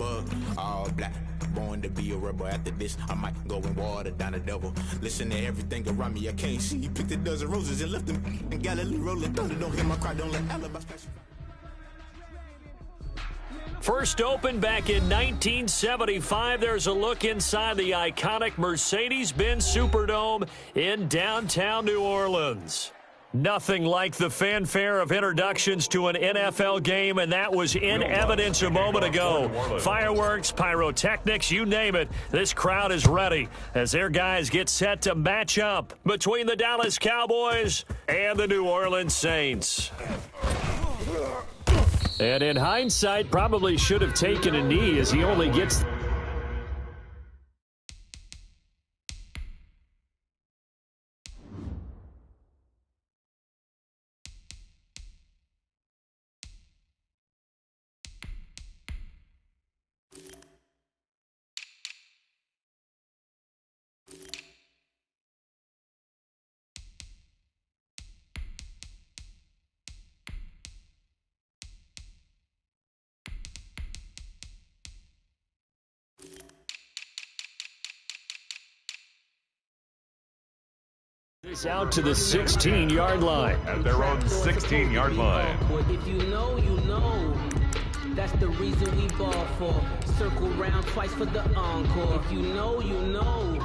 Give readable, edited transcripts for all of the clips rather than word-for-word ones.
bug, all black. Born to be a rebel. After this, I might go and water down the devil. Listen to everything around me, I can't see. Picked a dozen roses and left them in Galilee rolling thunder. Don't hear my cry, don't let alibis splash. First opened back in 1975. There's a look inside the iconic Mercedes-Benz Superdome in downtown New Orleans. Nothing like the fanfare of introductions to an NFL game, and that was in evidence a moment ago. Fireworks, pyrotechnics, you name it. This crowd is ready as their guys get set to match up between the Dallas Cowboys and the New Orleans Saints. And in hindsight, probably should have taken a knee as he only gets... This out to the 16-yard line. At their own 16-yard line. If you know, you know. That's the reason we ball for. Circle round twice for the encore. If you know, you know.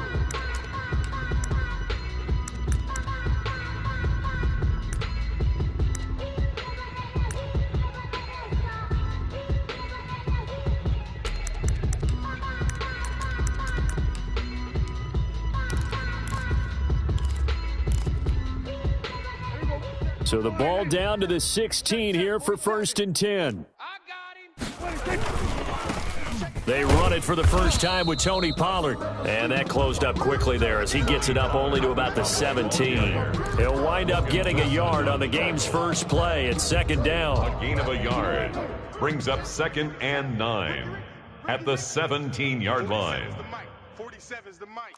So the ball down to the 16 here for 1st and 10. They run it for the first time with Tony Pollard. And that closed up quickly there as he gets it up only to about the 17. He'll wind up getting a yard on the game's first play at 2nd down. A gain of a yard brings up 2nd and 9 at the 17-yard line. 47 is the mic.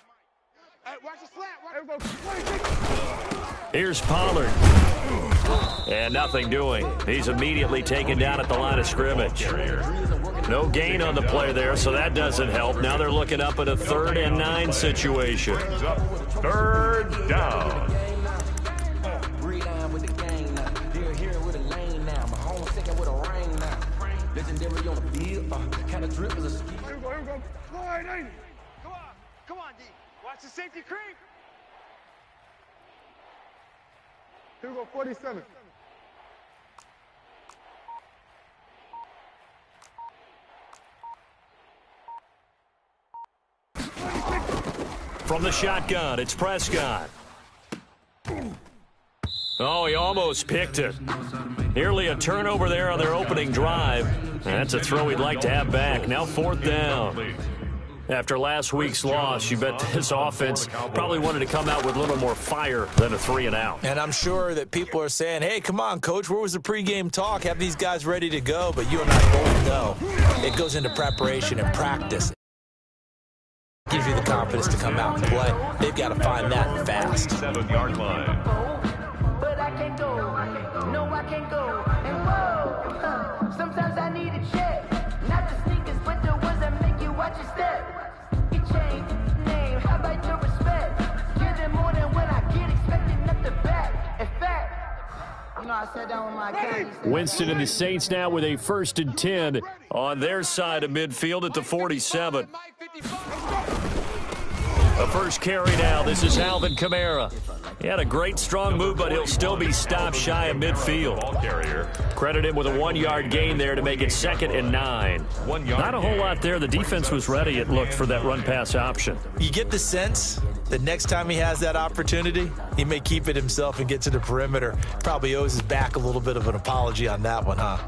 Watch the slant. Here's Pollard. And nothing doing. He's immediately taken down at the line of scrimmage. No gain on the play there, so that doesn't help. Now they're looking up at a 3rd and 9 situation. 3rd down. Come on, D. Watch the safety creep. Here we go, 47. From the shotgun, it's Prescott. Oh, he almost picked it. Nearly a turnover there on their opening drive. That's a throw he'd like to have back. Now 4th down. After last week's loss, you bet this offense probably wanted to come out with a little more fire than a 3-and-out. And I'm sure that people are saying, hey, come on, Coach, where was the pregame talk? Have these guys ready to go? But you and I both know it goes into preparation and practice. It gives you the confidence to come out and play. They've got to find that fast. 7-yard line. But I can't go. No, I can't go. And whoa, sometimes I need a check. Not the sneakers, but the ones that make you watch your step. You change name, how about your respect? Give them more than what I get, expecting nothing back. In fact, you know, I sat down with my account. Winston and the Saints now with a 1st and 10 on their side of midfield at the 47. The first carry now. This is Alvin Kamara. He had a great strong move, but he'll still be stopped shy of midfield. Ball carrier. Credit him with a 1-yard gain there to make it 2nd and 9. 1 yard. Not a whole lot there. The defense was ready, it looked, for that run-pass option. You get the sense that next time he has that opportunity, he may keep it himself and get to the perimeter. Probably owes his back a little bit of an apology on that one, huh?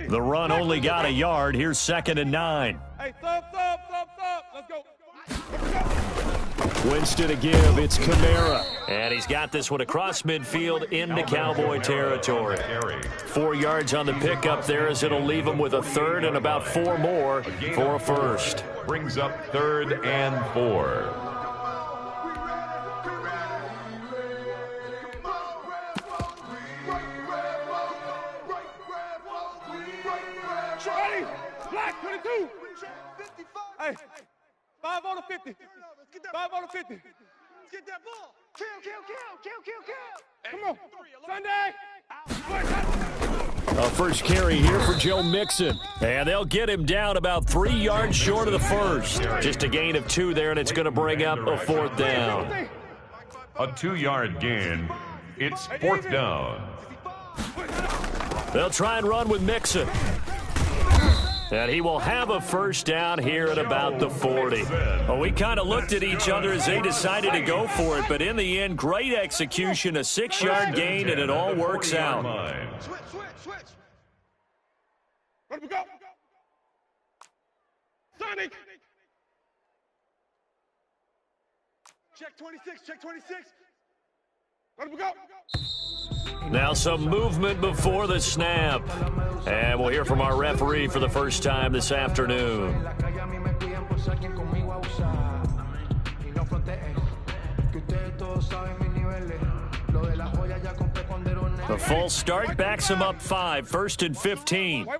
The run only got a yard. Here's 2nd and 9. Hey, thump. Let's go. Winston to give. It's Kamara. And he's got this one across midfield into Cowboy territory. 4 yards on the pickup there as it'll leave him with a 3rd and about 4 more for a 1st. Brings up 3rd and 4. Black 22. Hey, 5 on the 50. 5 on the 50. Let's get that ball. Kill. Come on. Sunday. A first carry here for Joe Mixon. And they'll get him down about 3 yards short of the first. Just a gain of 2 there, and it's going to bring up a 4th down. A 2-yard gain. It's 4th down. They'll try and run with Mixon. And he will have a first down here at about the 40. Well, we kind of looked at each other as they decided to go for it, but in the end, great execution, a 6-yard gain, and it all works out. Switch. Let me go. Sonic. Check 26. Let me go. Now some movement before the snap. And we'll hear from our referee for the first time this afternoon. The false start backs him up 5, 1st and 15. Wait.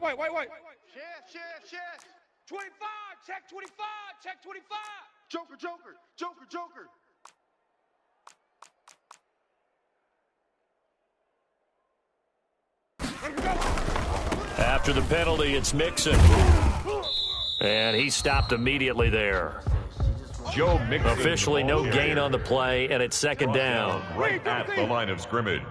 Shift. 25, check 25. Joker. After the penalty, it's Mixon. And he stopped immediately there. Joe Mixon. Officially no gain on the play, and it's 2nd down. Right at the line of scrimmage.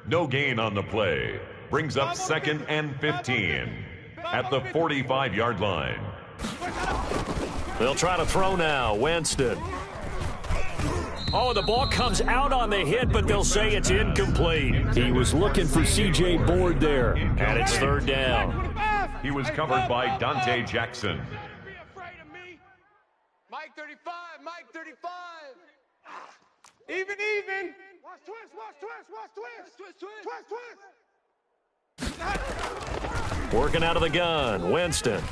No gain on the play. Brings up 2nd and 15 at the 45-yard line. They'll try to throw now. Winston. Oh, the ball comes out on the hit, but they'll say it's incomplete. He was looking for C.J. Board there, and it's 3rd down. He was covered by Dante Jackson. Mike 35. Even. Watch twist. Working out of the gun. Winston.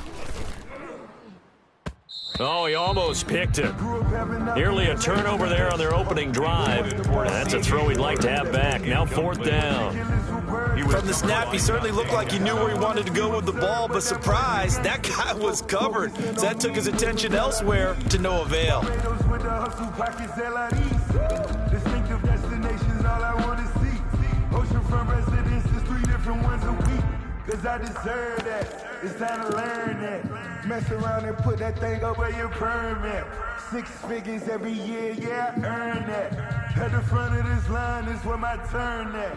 Oh, he almost picked it. Nearly a turnover there on their opening drive. That's a throw he'd like to have back. Now 4th down. From the snap, he certainly looked like he knew where he wanted to go with the ball, but surprise, that guy was covered. So that took his attention elsewhere to no avail. Distinctive destinations, all I want to see. Oceanfront residences, 3 different ones a week. Cause I deserve that. It's time to learn that. Mess around and put that thing over your permit. 6 figures every year, yeah, I earn that. At the front of this line is where my turn at.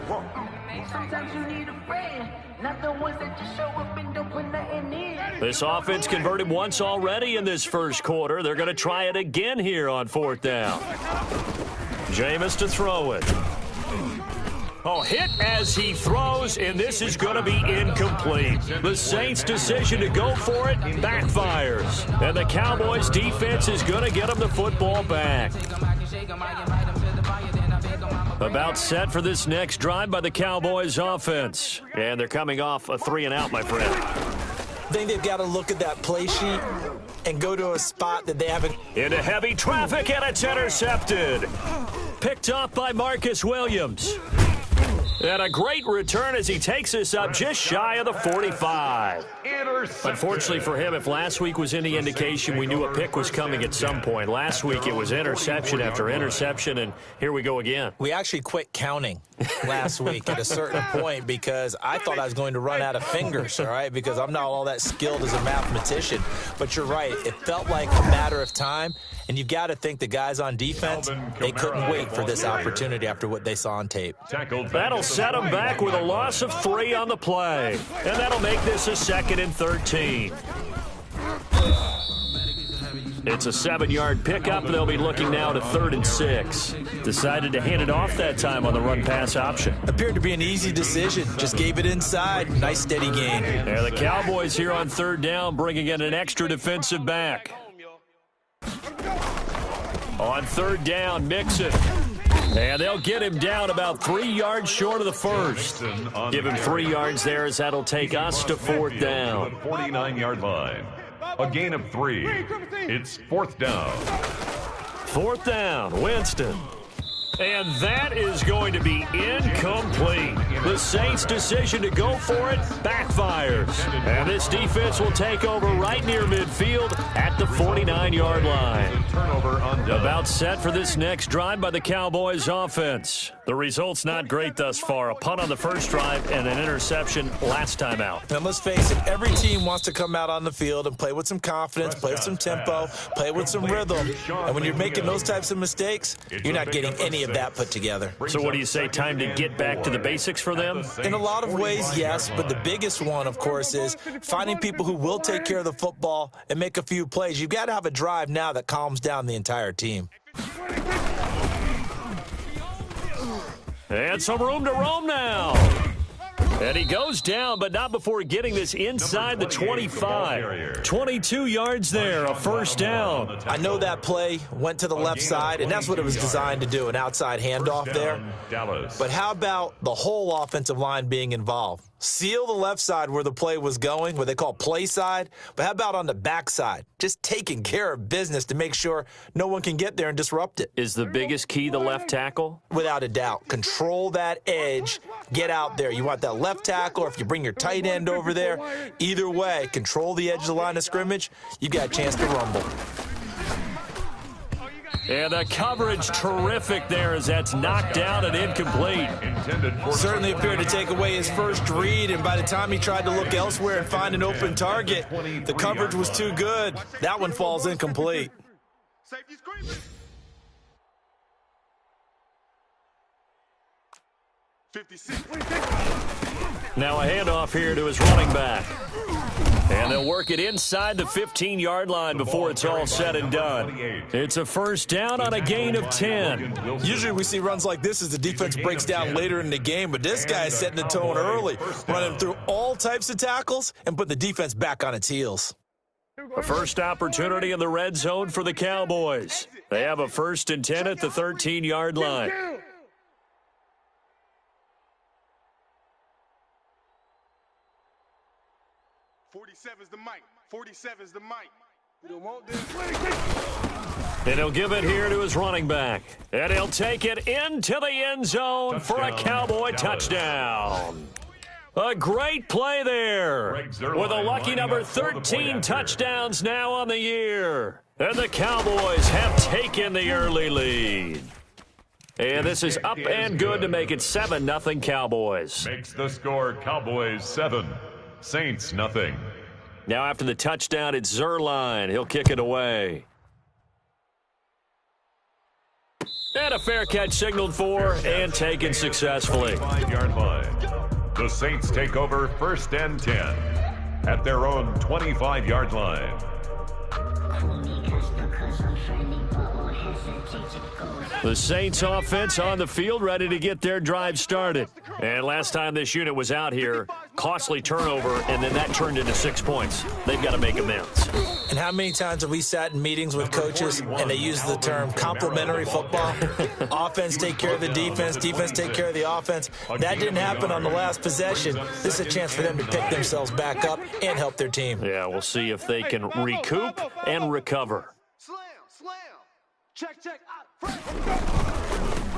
Sometimes you need a friend, not the ones that just show up and don't put nothing in. This offense converted once already in this first quarter. They're going to try it again here on 4th down. Jameis to throw it. Oh, hit as he throws, and this is going to be incomplete. The Saints' decision to go for it backfires. And the Cowboys' defense is going to get them the football back. About set for this next drive by the Cowboys' offense. And they're coming off a 3-and-out, my friend. I think they've got to look at that play sheet and go to a spot that they haven't. Into heavy traffic, and it's intercepted. Picked up by Marcus Williams. And a great return as he takes us up just shy of the 45. Unfortunately for him, if last week was any indication, we knew a pick was coming at some point. Last week it was interception after interception, and here we go again. We actually quit counting last week at a certain point because I thought I was going to run out of fingers, all right, because I'm not all that skilled as a mathematician. But you're right. It felt like a matter of time, and you've got to think the guys on defense, they couldn't wait for this opportunity after what they saw on tape. That'll set them back with a loss of 3 on the play, and that'll make this a 2nd and 13. It's a 7-yard pickup. They'll be looking now to 3rd and 6. Decided to hand it off that time on the run-pass option. Appeared to be an easy decision. Just gave it inside. Nice steady gain. Yeah, the Cowboys here on 3rd down, bringing in an extra defensive back. On 3rd down, Mixon. And they'll get him down about 3 yards short of the first. Give him 3 yards there as that'll take us to 4th down. 49-yard line. A gain of 3. It's 4th down. 4th down, Winston. And that is going to be incomplete. The Saints' decision to go for it backfires. And this defense will take over right near midfield at the 49-yard line. About set for this next drive by the Cowboys offense. The result's not great thus far. A punt on the first drive and an interception last time out. And let's face it, every team wants to come out on the field and play with some confidence, play with some tempo, play with some rhythm. And when you're making those types of mistakes, you're not getting any of that put together. So what do you say, time to get back to the basics for them? In a lot of ways, yes, but the biggest one, of course, is finding people who will take care of the football and make a few plays. You've got to have a drive now that calms down the entire team. And some room to roam now. And he goes down, but not before getting this inside the 25. 22 yards there, a first down. I know that play went to the left side, and that's what it was designed to do, an outside handoff there. But how about the whole offensive line being involved? Seal the left side where the play was going, what they call play side. But how about on the back side? Just taking care of business to make sure no one can get there and disrupt it. Is the biggest key the left tackle? Without a doubt. Control that edge. Get out there. You want that left tackle, or if you bring your tight end over there, either way, control the edge of the line of scrimmage. You got a chance to rumble. And the coverage terrific there as that's knocked down and incomplete. Certainly appeared to take away his first read, and by the time he tried to look elsewhere and find an open target, the coverage was too good. That one falls incomplete. Now a handoff here to his running back. And they'll work it inside the 15-yard line before it's all said and done. It's a first down on a gain of 10. Usually we see runs like this as the defense breaks down later in the game, but this guy is setting the tone early, running through all types of tackles and putting the defense back on its heels. A first opportunity in the red zone for the Cowboys. They have a 1st and 10 at the 13-yard line. 47's the mic. 47's the mic. We don't want this. And he'll give it here to his running back. And he'll take it into the end zone for a Cowboy touchdown. A great play there with a lucky number 13 touchdowns now on the year. And the Cowboys have taken the early lead. And this is up and good to make it 7-0 Cowboys. Makes the score Cowboys 7, Saints 0. Now after the touchdown, it's Zerline. He'll kick it away. And a fair catch signaled for and taken successfully. 5-yard line. The Saints take over 1st and 10 at their own 25-yard line. The Saints offense on the field ready to get their drive started. And last time this unit was out here, costly turnover, and then that turned into 6 points. They've got to make amends. And how many times have we sat in meetings with coaches and they use the term complementary football? Offense take care of the defense, defense take care of the offense. That didn't happen on the last possession. This is a chance for them to pick themselves back up and help their team. Yeah, we'll see if they can recoup and recover. Slam. Check.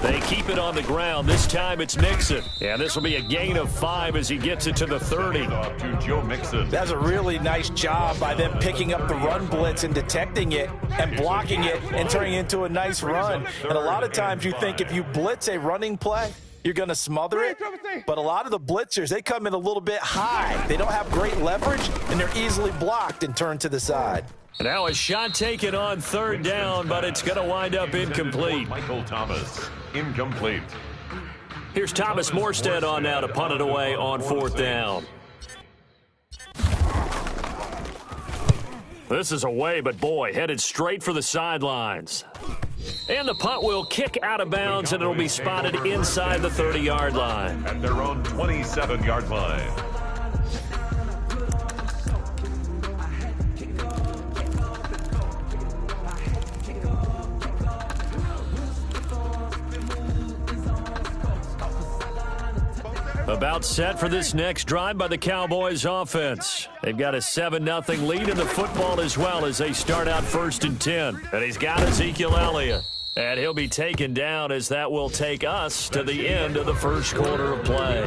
They keep it on the ground. This time it's Mixon. And this will be a gain of 5 as he gets it to the 30. Off to Joe Mixon. That's a really nice job by them picking up the run blitz and detecting it and blocking it and turning it into a nice run. And a lot of times you think if you blitz a running play, you're going to smother it. But a lot of the blitzers, they come in a little bit high. They don't have great leverage, and they're easily blocked and turned to the side. Now a shot taken on 3rd down, but it's going to wind up incomplete. Michael Thomas, incomplete. Here's Thomas Morstead on now to punt it away on 4th down. This is away, but boy, headed straight for the sidelines. And the punt will kick out of bounds, and it'll be spotted inside the 30-yard line. At their own 27-yard line. About set for this next drive by the Cowboys offense. They've got a 7-0 lead in the football as well as they start out 1st and 10. And he's got Ezekiel Elliott. And he'll be taken down as that will take us to the end of the first quarter of play.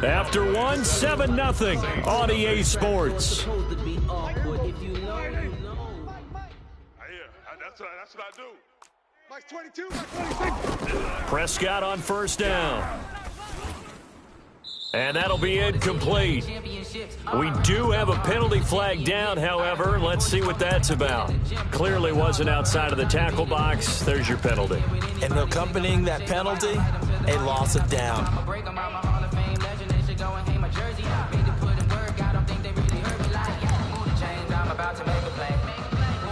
After one, 7-0 on EA Sports. That's what I do. Mike's 22, Mike's 26. Prescott on first down. And that'll be incomplete. We do have a penalty flag down, however. Let's see what that's about. Clearly wasn't outside of the tackle box. There's your penalty. And accompanying that penalty, a loss of down.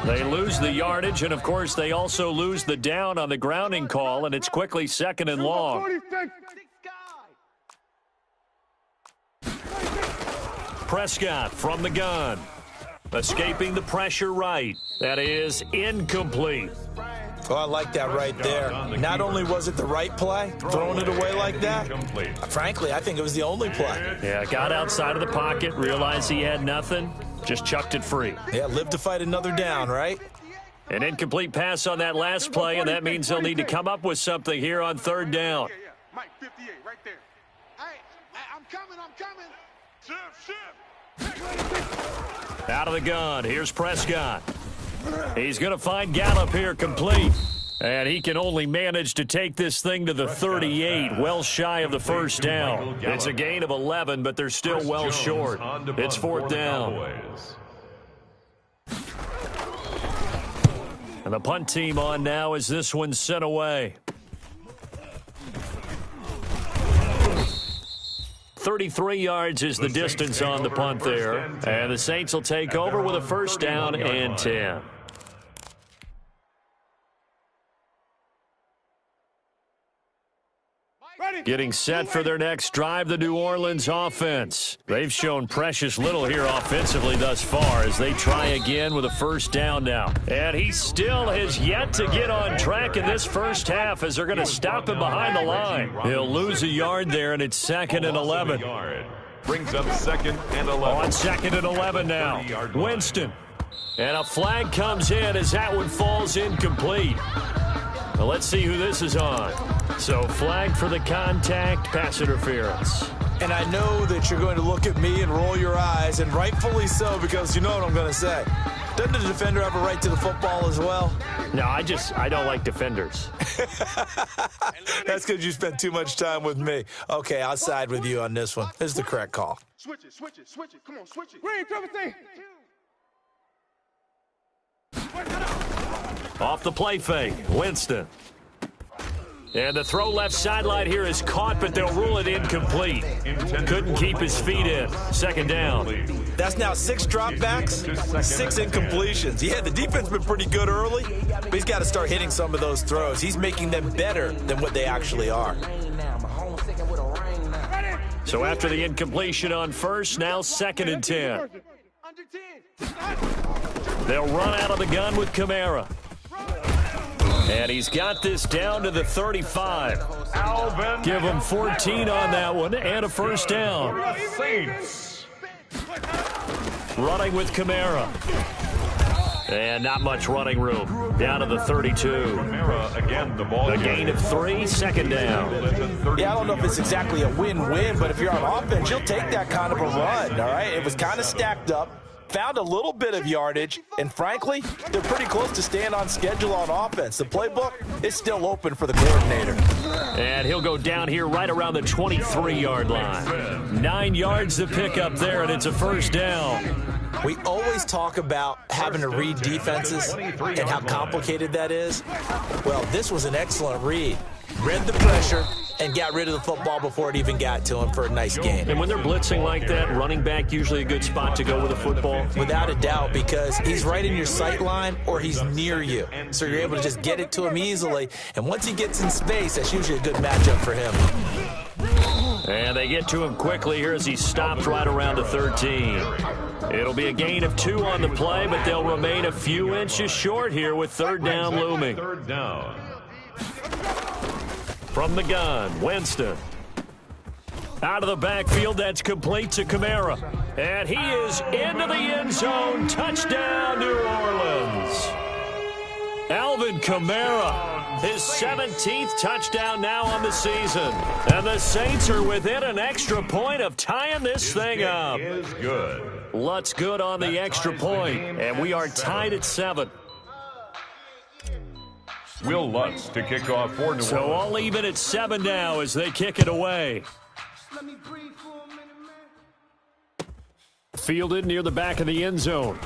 They lose the yardage, and, of course, they also lose the down on the grounding call, and it's quickly 2nd and long. Prescott from the gun. Escaping the pressure right. That is incomplete. Oh, I like that right there. Not only was it the right play, throwing it away like that, frankly, I think it was the only play. Yeah, got outside of the pocket, realized he had nothing, just chucked it free. Yeah, live to fight another down, right? An incomplete pass on that last play, and that means they'll need to come up with something here on 3rd down. Mike, 58, right there. Hey, I'm coming. Shift. Out of the gun, here's Prescott. He's going to find Gallup here complete. And he can only manage to take this thing to the 38, well shy of the first down. It's a gain of 11, but they're still well short. It's 4th down. And the punt team on now as this one's sent away. 33 yards is the distance on the punt there. And the Saints will take over with a 1st down and 10. Getting set for their next drive, the New Orleans offense. They've shown precious little here offensively thus far as they try again with a 1st down now. And he still has yet to get on track in this first half as they're going to stop him behind the line. He'll lose a yard there, and it's 2nd and 11. Brings up 2nd and 11. On 2nd and 11 now. Winston. And a flag comes in as that one falls incomplete. Well, let's see who this is on. So, flag for the contact, pass interference. And I know that you're going to look at me and roll your eyes, and rightfully so, because you know what I'm going to say. Doesn't the defender have a right to the football as well? No, I don't like defenders. That's because you spent too much time with me. Okay, I'll side with you on this one. This is the correct call. Switch it. Come on, switch it. Green, Trevor, stay. Off the play fake, Winston. And the throw left sideline here is caught, but they'll rule it incomplete. Couldn't keep his feet in. 2nd down. That's now 6 dropbacks, 6 incompletions. Yeah, the defense been pretty good early, but he's got to start hitting some of those throws. He's making them better than what they actually are. So after the incompletion on 1st, now 2nd and 10. They'll run out of the gun with Kamara. And he's got this down to the 35. Give him 14 on that one and a 1st down. Running with Kamara. And not much running room. Down to the 32. A gain of 3, 2nd down. Yeah, I don't know if it's exactly a win-win, but if you're on offense, you'll take that kind of a run, all right? It was kind of stacked up. Found a little bit of yardage, and frankly, they're pretty close to staying on schedule on offense. The playbook is still open for the coordinator. And he'll go down here right around the 23-yard line. 9 yards to pick up there, and it's a 1st down. We always talk about having to read defenses and how complicated that is. Well, this was an excellent read. Read the pressure and got rid of the football before it even got to him for a nice gain. And when they're blitzing like that, running back usually a good spot to go with a football? Without a doubt, because he's right in your sight line or he's near you. So you're able to just get it to him easily. And once he gets in space, that's usually a good matchup for him. And they get to him quickly here as he stopped right around the 13. It'll be a gain of 2 on the play, but they'll remain a few inches short here with 3rd down looming. 3rd down. From the gun, Winston. Out of the backfield, that's complete to Kamara. And he is into the end zone. Touchdown, New Orleans. Alvin Kamara, his 17th touchdown now on the season. And the Saints are within an extra point of tying this thing up. Is good. Lutz good on the extra point, and we are tied at 7. Will Lutz to kick off for New Orleans. So all even at 7 now as they kick it away. Fielded near the back of the end zone.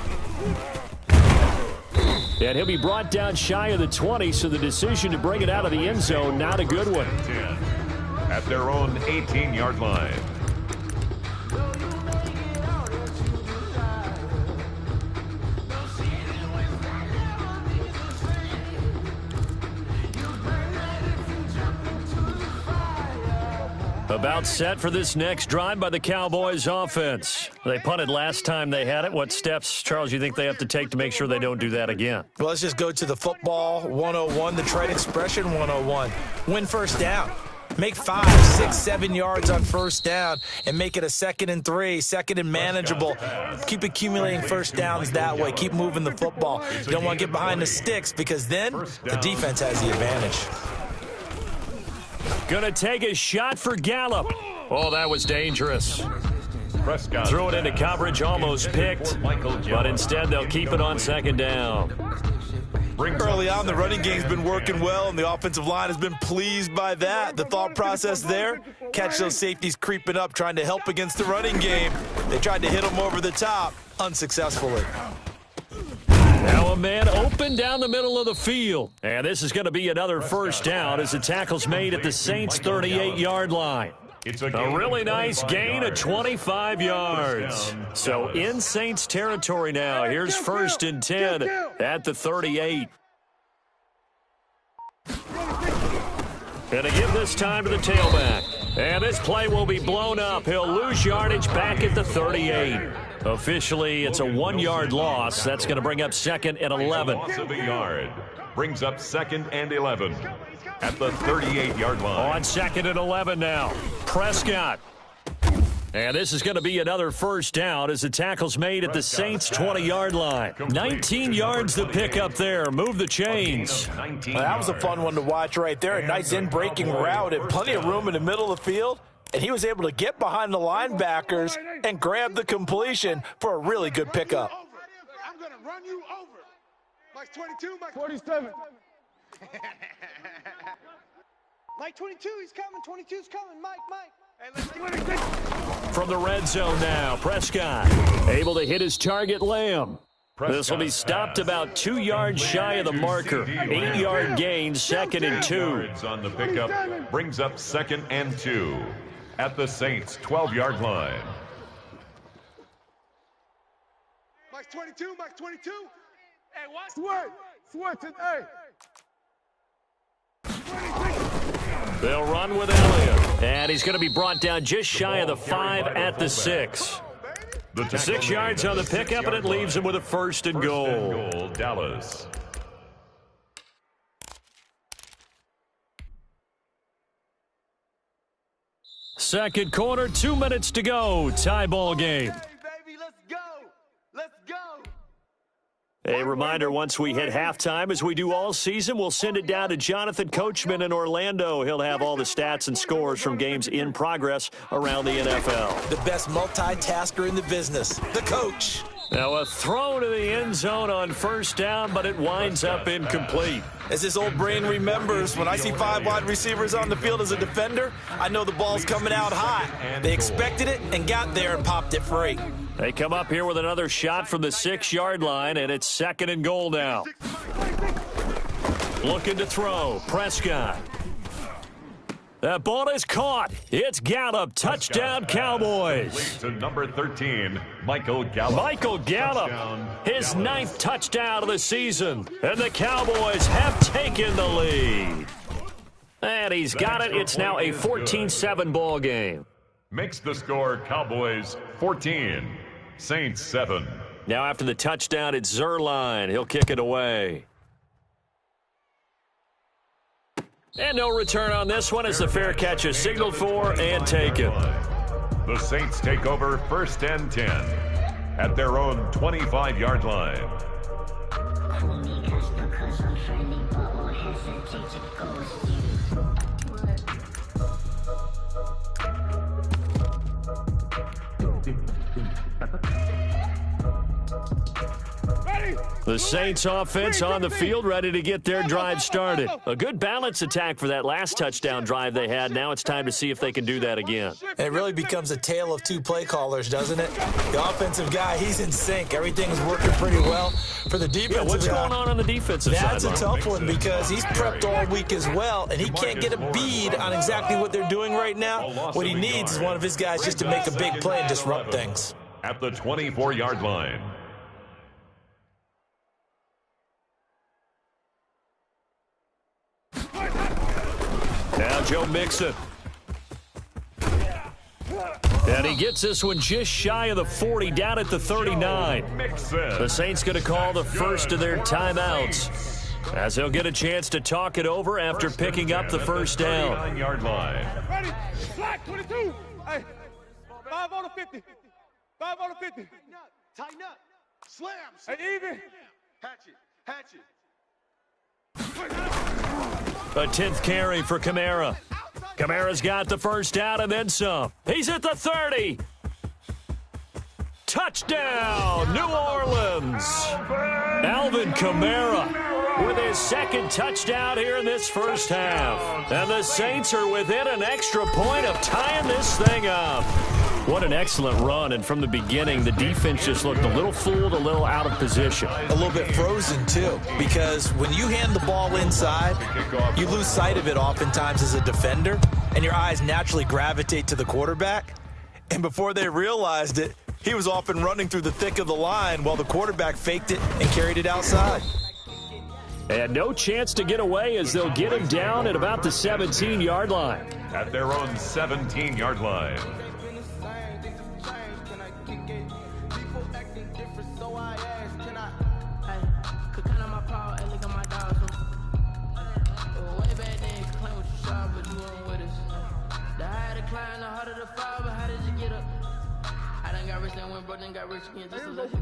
And he'll be brought down shy of the 20, so the decision to bring it out of the end zone, not a good one. 10 at their own 18-yard line. About set for this next drive by the Cowboys offense. They punted last time they had it. What steps, Charles, you think they have to take to make sure they don't do that again? Well, let's just go to the football 101, the trade expression 101. Win first down. Make 5, 6, 7 yards on first down and make it a 2nd and 3, 2nd and manageable. Keep accumulating first downs that way. Keep moving the football. You don't want to get behind the sticks because then the defense has the advantage. Gonna take a shot for Gallup. Oh, that was dangerous. Prescott Threw it into coverage, almost picked, but instead they'll keep it on 2nd down. Early on, the running game's been working well, and the offensive line has been pleased by that. The thought process there, catch those safeties creeping up, trying to help against the running game. They tried to hit them over the top, unsuccessfully. Now a man open down the middle of the field. And this is going to be another first down as the tackle's made at the Saints' 38-yard line. It's A really nice gain of 25 yards. So in Saints territory now. Here's 1st and 10 at the 38. And to give this time to the tailback. And this play will be blown up. He'll lose yardage back at the 38. Officially, it's a 1-yard loss. That's going to bring up 2nd and 11. Loss of a yard brings up 2nd and 11 at the 38-yard line. On 2nd and 11 now. Prescott. And this is going to be another first down as the tackle's made at the Saints' 20-yard line. 19 yards to pick up there. Move the chains. Well, that was a fun one to watch right there. A nice in-breaking route and plenty of room in the middle of the field. And he was able to get behind the linebackers and grab the completion for a really good pickup. I'm going to run you over. Mike 22, Mike 47. Mike 22, he's coming. 22's coming. Mike. Hey, let's do it. From the red zone now, Prescott able to hit his target, Lamb. This will be stopped about 2 yards shy of the marker. 8-yard gain, 2nd and 2. Yards on the pickup brings up 2nd and 2 at the Saints' 12-yard line. Mike 22, Mike 22. Hey, watch. Sweat today. They'll run with Elliott. And he's going to be brought down just shy of the 5 at the 6. The 6 yards on the pickup, and it leaves him with a 1st and goal. Dallas. Second quarter, 2 minutes to go. Tie ball game. Hey, baby, let's go. Let's go. A reminder, once we hit halftime, as we do all season, we'll send it down to Jonathan Coachman in Orlando. He'll have all the stats and scores from games in progress around the NFL. The best multitasker in the business, the coach. Now a throw to the end zone on first down, but it winds up incomplete. As his old brain remembers, when I see 5 wide receivers on the field as a defender, I know the ball's coming out hot. They expected it and got there and popped it free. They come up here with another shot from the 6-yard line, and it's 2nd and goal now. Looking to throw, Prescott. That ball is caught. It's Gallup. Touchdown, Cowboys. To number 13, Michael Gallup. Michael Gallup, his 9th touchdown of the season. And the Cowboys have taken the lead. And he's got it. It's now a 14-7 ball game. Makes the score Cowboys 14, Saints 7. Now after the touchdown, it's Zerline. He'll kick it away. And no return on this one as the fair catch is signaled for and taken. The Saints take over 1st and 10 at their own 25-yard line. The Saints offense on the field, ready to get their drive started. A good balance attack for that last touchdown drive they had. Now it's time to see if they can do that again. And it really becomes a tale of two play callers, doesn't it? The offensive guy, he's in sync. Everything's working pretty well. For the defensive what's guy, going on the defensive side? that's a tough one because he's prepped all week as well, and he can't get a bead on exactly what they're doing right now. What he needs is one of his guys just to make a big play and disrupt things. At the 24-yard line. Now Joe Mixon. And he gets this one just shy of the 40, down at the 39. The Saints going to call the first of their timeouts, as they'll get a chance to talk it over after picking up the first down. 39-yard line. Ready? Slack, 22. Hey, 5 on the 50. 5 on the 50. Tighten up. Slam. Hey, even. Hatch it. A 10th carry for Kamara. Kamara's got the first down and then some. He's at the 30. Touchdown, New Orleans. Alvin Kamara with his second touchdown here in this first half. And the Saints are within an extra point of tying this thing up. What an excellent run, and from the beginning, the defense just looked a little fooled, a little out of position. A little bit frozen, too, because when you hand the ball inside, you lose sight of it oftentimes as a defender, and your eyes naturally gravitate to the quarterback. And before they realized it, he was off and running through the thick of the line while the quarterback faked it and carried it outside. And no chance to get away as they'll get him down at about the 17-yard line. At their own 17-yard line.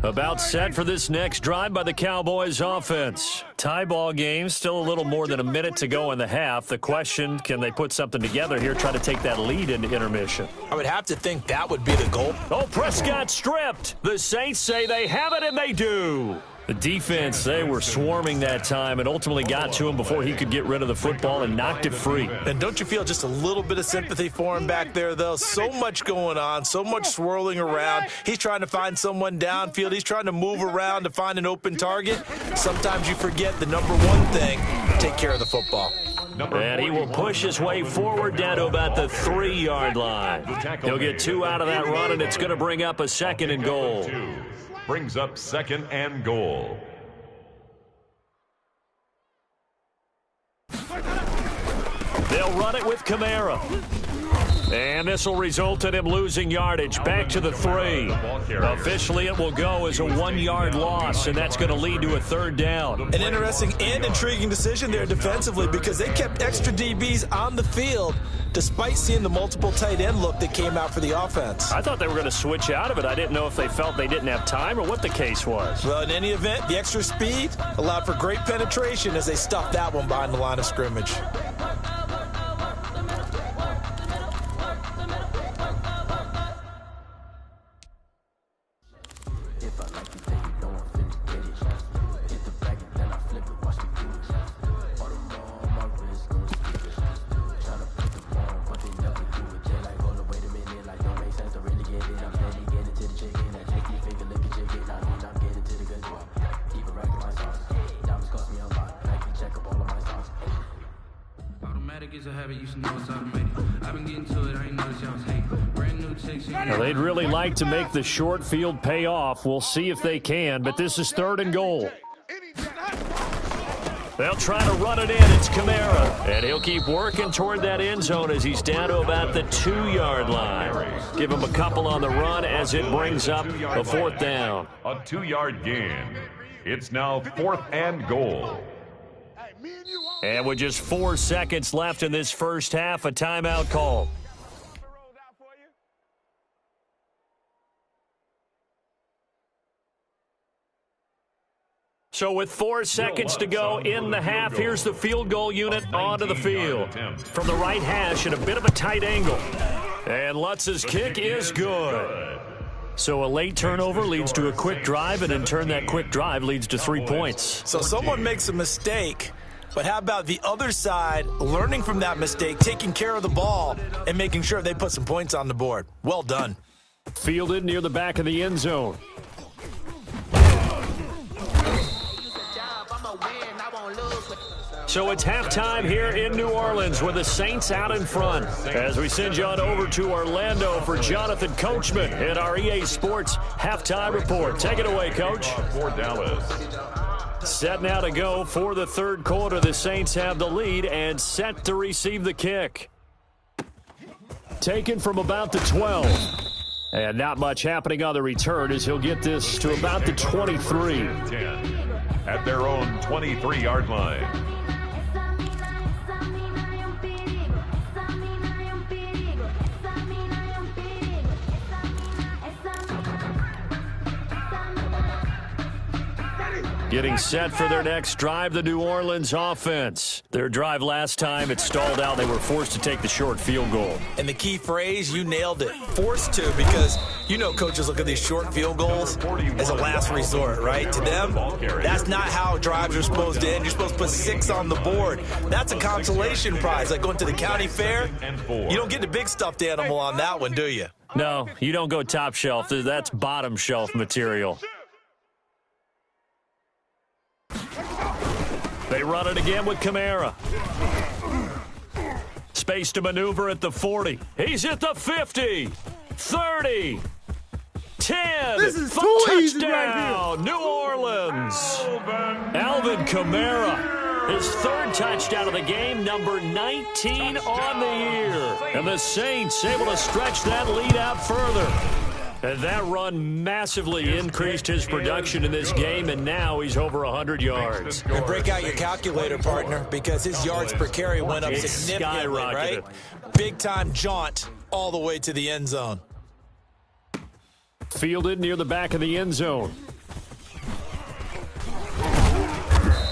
About set for this next drive by the Cowboys offense. Tie ball game, still a little more than a minute to go in the half. The question, can they put something together here, try to take that lead into intermission? I would have to think that would be the goal. Oh, Prescott stripped. The Saints say they have it, and they do. The defense, they were swarming that time and ultimately got to him before he could get rid of the football and knocked it free. And don't you feel just a little bit of sympathy for him back there, though? So much going on, so much swirling around. He's trying to find someone downfield. He's trying to move around to find an open target. Sometimes you forget the number one thing, take care of the football. And he will push his way forward down to about the 3-yard line. He'll get 2 out of that run, and it's going to bring up a 2nd and goal. Brings up 2nd and goal. They'll run it with Kamara. And this will result in him losing yardage back to the 3. Officially, it will go as a 1-yard loss, and that's going to lead to a 3rd down. An interesting and intriguing decision there defensively because they kept extra DBs on the field despite seeing the multiple tight end look that came out for the offense. I thought they were going to switch out of it. I didn't know if they felt they didn't have time or what the case was. Well, in any event, the extra speed allowed for great penetration as they stuffed that one behind the line of scrimmage. Now, they'd really like to make the short field pay off. We'll see if they can, but this is 3rd and goal. They'll try to run it in. It's Kamara, and he'll keep working toward that end zone as he's down to about the 2-yard line. Give him a couple on the run as it brings up a 4th down. A 2-yard gain. It's now 4th and goal. And with just 4 seconds left in this first half, a timeout call. So with 4 seconds to go in the half, here's the field goal unit onto the field. From the right hash at a bit of a tight angle. And Lutz's kick is good. So a late turnover leads to a quick drive, and in turn that quick drive leads to 3 points. So someone makes a mistake, but how about the other side learning from that mistake, taking care of the ball, and making sure they put some points on the board? Well done. Fielded near the back of the end zone. So it's halftime here in New Orleans with the Saints out in front. As we send you on over to Orlando for Jonathan Coachman in our EA Sports Halftime Report. Take it away, Coach. For Dallas. Set now to go for the third quarter. The Saints have the lead and set to receive the kick. Taken from about the 12. And not much happening on the return as he'll get this to about the 23. 10 at their own 23-yard line. Getting set for their next drive, the New Orleans offense. Their drive last time, it stalled out. They were forced to take the short field goal. And the key phrase, you nailed it. Forced to, because you know coaches look at these short field goals as a last resort, right? To them, that's not how drives are supposed to end. You're supposed to put 6 on the board. That's a consolation prize, like going to the county fair. You don't get the big stuffed animal on that one, do you? No, you don't go top shelf. That's bottom shelf material. They run it again with Kamara. Space to maneuver at the 40. He's at the 50. 30. 10. This is touchdown, too easy right here. New Orleans. Alvin Kamara. His third touchdown of the game, number 19 on the year. And the Saints able to stretch that lead out further. And that run massively increased his production in this game, and now he's over 100 yards. And break out your calculator, partner, because his yards per carry went up significantly, right? Big-time jaunt all the way to the end zone. Fielded near the back of the end zone.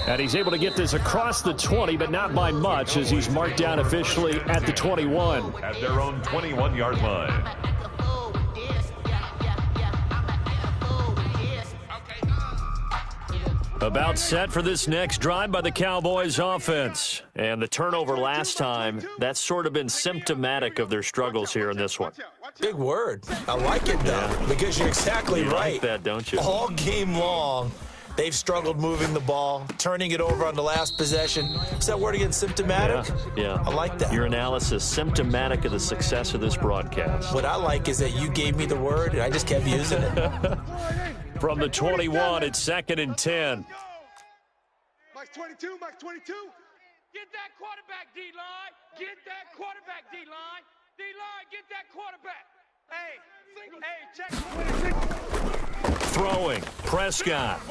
And he's able to get this across the 20, but not by much, as he's marked down officially at the 21. At their own 21-yard line. About set for this next drive by the Cowboys offense. And the turnover last time, that's sort of been symptomatic of their struggles here in this one. Big word. I like it, though, because you're exactly you right. Like that, don't you? All game long, they've struggled moving the ball, turning it over on the last possession. Is that word again, symptomatic? Yeah. I like that. Your analysis, symptomatic of the success of this broadcast. What I like is that you gave me the word, and I just kept using it. From the 21, it's 2nd and 10. Mike's 22, Mike's 22. Get that quarterback, D-line. Get that quarterback, D-line. D-line, get that quarterback. Hey, check. Throwing, Prescott.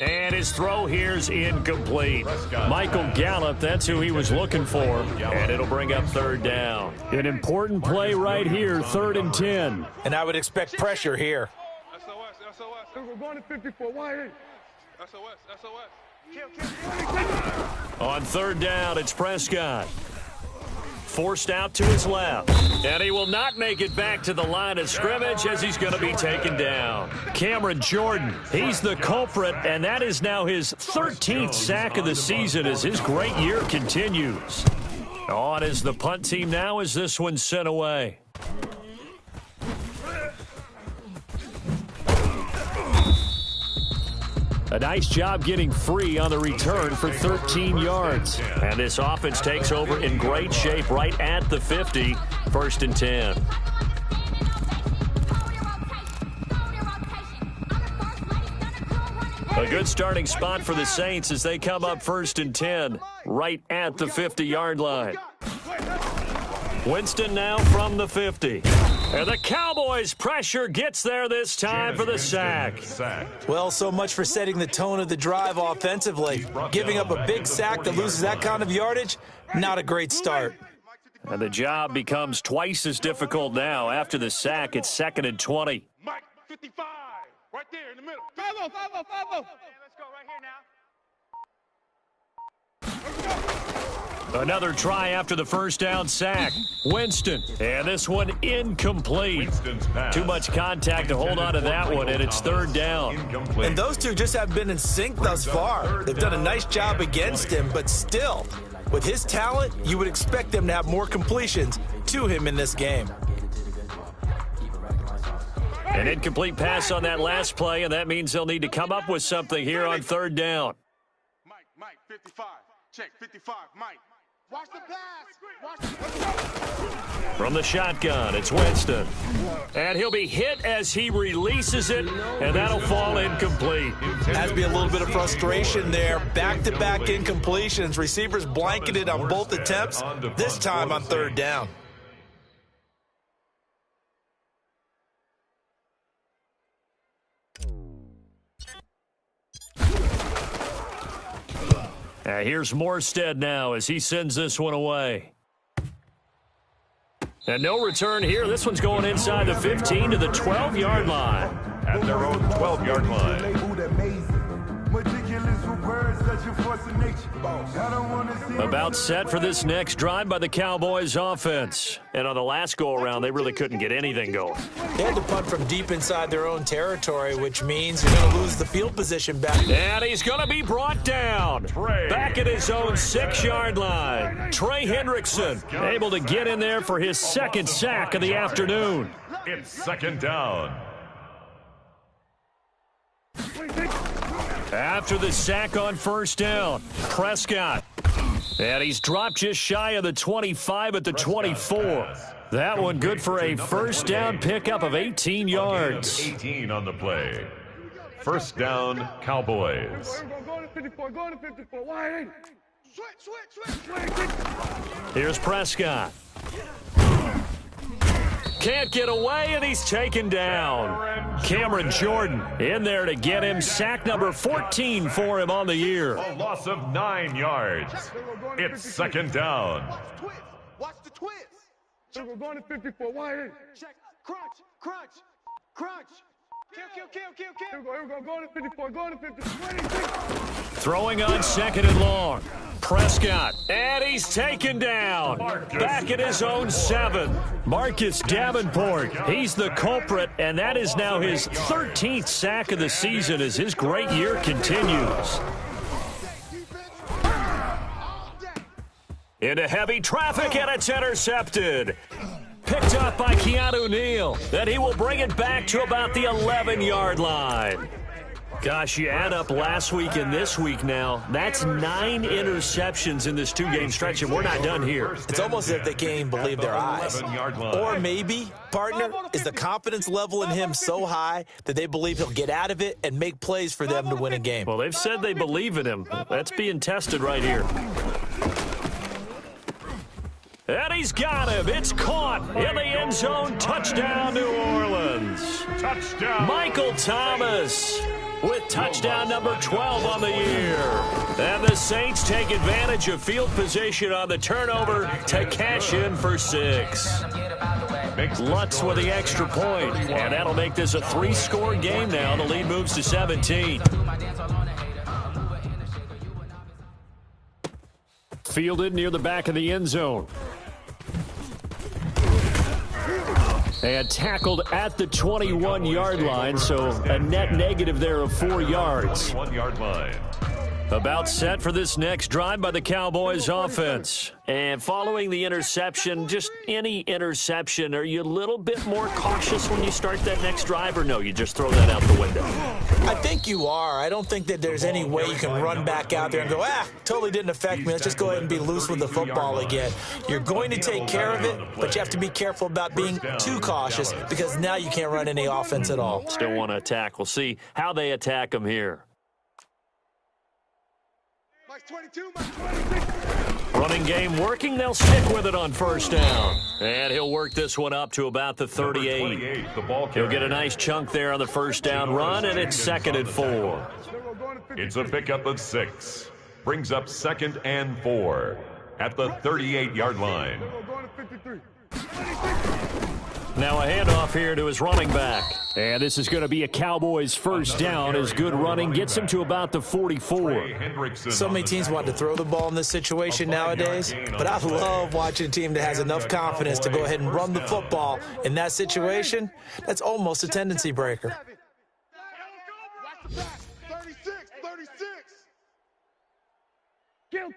And his throw here's incomplete. Michael Gallup, that's who he was looking for. And it'll bring up 3rd down. An important play right here, 3rd and 10. And I would expect pressure here. SOS. We're going to 54. Why? SOS. On 3rd down, it's Prescott. Forced out to his left. And he will not make it back to the line of scrimmage as he's going to be taken down. Cameron Jordan, he's the culprit, and that is now his 13th sack of the season as his great year continues. On is the punt team now as this one's sent away. A nice job getting free on the return for 13 yards. And this offense takes over in great shape right at the 50, 1st and 10. A good starting spot for the Saints as they come up 1st and 10, right at the 50-yard line. Winston now from the 50. And the Cowboys' pressure gets there this time for the sack. Well, so much for setting the tone of the drive offensively. Giving up a big sack that loses that kind of yardage, not a great start. And the job becomes twice as difficult now. After the sack, it's 2nd and 20. Mike 55. Right there in the middle. 5-0, 5-0, 5-0. Let's go right here now. Another try after the first down sack. Winston. And this one incomplete. Too much contact to hold on to that one, and it's third down. And those two just have been in sync thus far. They've done a nice job against him, but still, with his talent, you would expect them to have more completions to him in this game. An incomplete pass on that last play, and that means they'll need to come up with something here on third down. Mike, 55. Check, 55, Mike. Watch the pass. Watch the From the shotgun, it's Winston. And he'll be hit as he releases it, and that'll fall incomplete. Has to be a little bit of frustration there. Back-to-back incompletions. Receivers blanketed on both attempts, this time on third down. Here's Morstead now as he sends this one away. And no return here. This one's going inside the 15 to the 12-yard line. At their own 12-yard line. About set for this next drive by the Cowboys offense. And on the last go-around, they really couldn't get anything going. They had to punt from deep inside their own territory, which means you're going to lose the field position back. And he's going to be brought down. Back at his own 6-yard line. Trey Hendrickson able to get in there for his second sack of the afternoon. It's second down. After the sack on first down, Prescott. And he's dropped just shy of the 25 at the 24. That one good for a first down pickup of 18 yards. 18 on the play. First down, Cowboys. Go to 54, go to 54. Wide in. Switch. Here's Prescott. Can't get away, and he's taken down. Cameron Jordan in there to get him. Sack number 14 for him on the year. A loss of 9 yards. It's second down. Watch the twist. We're going to 54. Wide in. Check. Crunch. Kill. Here we go. Go to 54. Go to 54. Throwing on second and long. Prescott, and he's taken down. Back at his own 7. Marcus Davenport, he's the culprit, and that is now his 13th sack of the season as his great year continues. Into heavy traffic, and it's intercepted. Picked up by Keanu Neal. Then he will bring it back to about the 11-yard line. Gosh, you add up last week and this week now, that's 9 interceptions in this 2-game stretch, and we're not done here. It's almost as if they can't even believe their eyes. Or maybe, partner, is the confidence level in him so high that they believe he'll get out of it and make plays for them to win a game. Well, they've said they believe in him. That's being tested right here. And he's got him. It's caught in the end zone. Touchdown, New Orleans. Touchdown. Michael Thomas with touchdown number 12 on the year. And the Saints take advantage of field position on the turnover to cash in for 6. Lutz with the extra point, and that'll make this a 3-score game now. The lead moves to 17. Fielded near the back of the end zone. And tackled at the 21-yard line, so a net negative there of 4 yards. 21-yard line. About set for this next drive by the Cowboys offense. And following the interception, just any interception, are you a little bit more cautious when you start that next drive, or no, you just throw that out the window? I think you are. I don't think that there's any way you can run back out there and go, totally didn't affect me. Let's just go ahead and be loose with the football again. You're going to take care of it, but you have to be careful about being too cautious because now you can't run any offense at all. Still want to attack. We'll see how they attack them here. Mike's 22, Mike's 26. Running game working. They'll stick with it on first down. And he'll work this one up to about the 38. He'll get a nice chunk there on the first down run, and it's second and 4. It's a pickup of 6. Brings up second and 4 at the 38-yard line. Now a handoff here to his running back. And this is going to be a Cowboys first down as good running gets him to about the 44. So many teams want to throw the ball in this situation nowadays, but I love watching a team that has enough confidence to go ahead and run the football. In that situation, that's almost a tendency breaker. 36. Kill.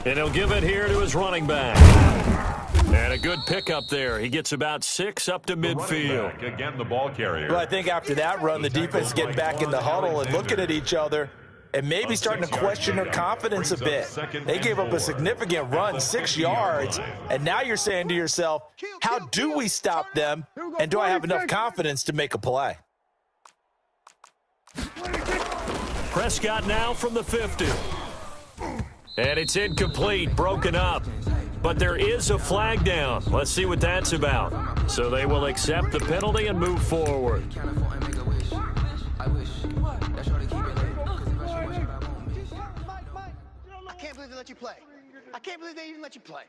And he'll give it here to his running back. And a good pickup there. He gets about 6 up to midfield. Again, the ball carrier. Well, I think after that run, the defense is getting back in the huddle and looking at each other and maybe starting to question their confidence a bit. They gave up a significant run, 6 yards, and now you're saying to yourself, how do we stop them, and do I have enough confidence to make a play? Prescott now from the 50. And it's incomplete, broken up. But there is a flag down. Let's see what that's about. So they will accept the penalty and move forward. I can't believe they let you play. I can't believe they even let you play.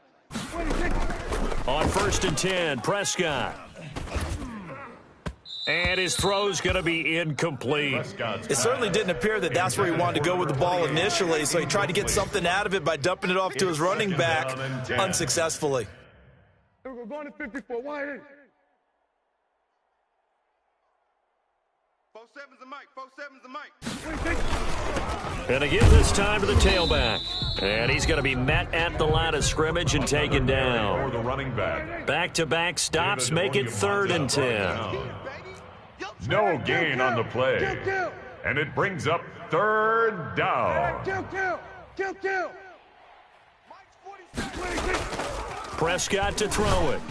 On 1st and 10, Prescott. And his throw's going to be incomplete. It certainly didn't appear that that's where he wanted to go with the ball initially, so he tried to get something out of it by dumping it off to his running back unsuccessfully. We're going to 54. Why? 4-7's the mic. And again this time to the tailback. And he's going to be met at the line of scrimmage and taken down. For the running back. Back-to-back stops make it 3rd and 10. No gain on the play. And it brings up 3rd down. Kill. Prescott to throw it.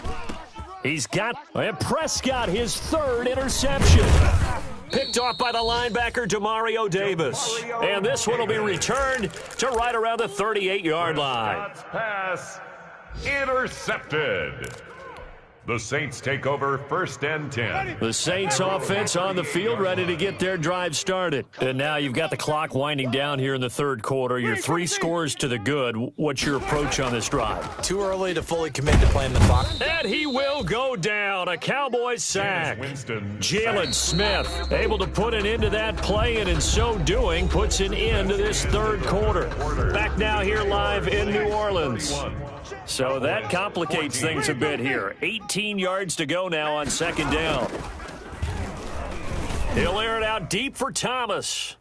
He's got and Prescott his 3rd interception. Picked off by the linebacker, Demario Davis. And this one will be returned to right around the 38-yard line. Pass intercepted. The Saints take over 1st and 10. The Saints offense on the field, ready to get their drive started. And now you've got the clock winding down here in the 3rd quarter. You're 3 scores to the good. What's your approach on this drive? Too early to fully commit to playing the clock. And he will go down. A Cowboys sack. Jalen Smith able to put an end to that play, and in so doing, puts an end to this 3rd quarter. Back now here live in New Orleans. So that complicates things a bit here. 18 yards to go now on 2nd down. He'll air it out deep for Thomas.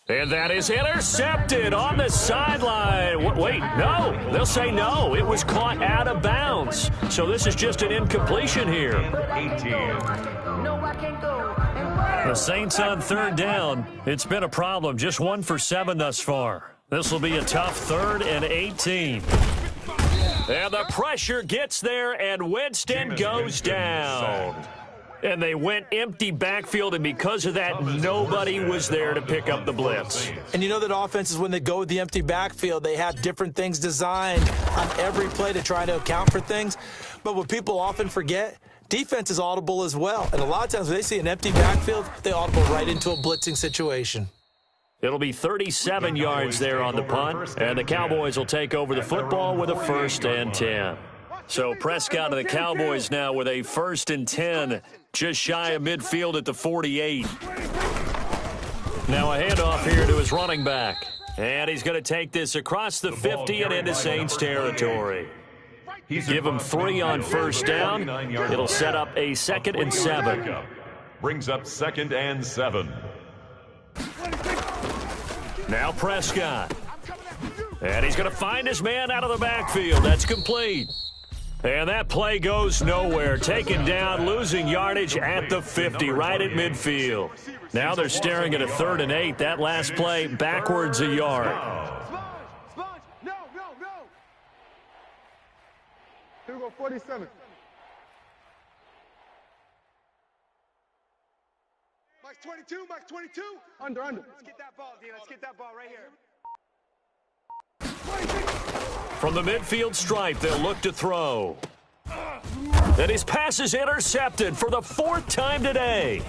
And that is intercepted on the sideline. Wait, no. They'll say no. It was caught out of bounds. So this is just an incompletion here. 18. The Saints on 3rd down. It's been a problem. Just 1 for 7 thus far. This will be a tough 3rd and 18. And the pressure gets there, and Winston goes down. And they went empty backfield, and because of that, nobody was there to pick up the blitz. And you know that offenses, when they go with the empty backfield, they have different things designed on every play to try to account for things. But what people often forget, defense is audible as well. And a lot of times when they see an empty backfield, they audible right into a blitzing situation. It'll be 37 yards there on the punt, and the Cowboys will take over the football with a 1st and 10. So Prescott and the Cowboys now with a 1st and 10, just shy of midfield at the 48. Now a handoff here to his running back. And he's going to take this across the 50 and into Saints territory. Give him 3 on 1st down. It'll set up a 2nd and 7. Brings up 2nd and 7. Now Prescott. And he's going to find his man out of the backfield. That's complete. And that play goes nowhere. Taken down, losing yardage at the 50, right at midfield. Now they're staring at a 3rd and 8. That last play backwards a yard. No. Here we go, 47. Mike's 22. Under. Let's get that ball, D. Let's get that ball right here. From the midfield stripe, they'll look to throw. And his pass is intercepted for the 4th time today.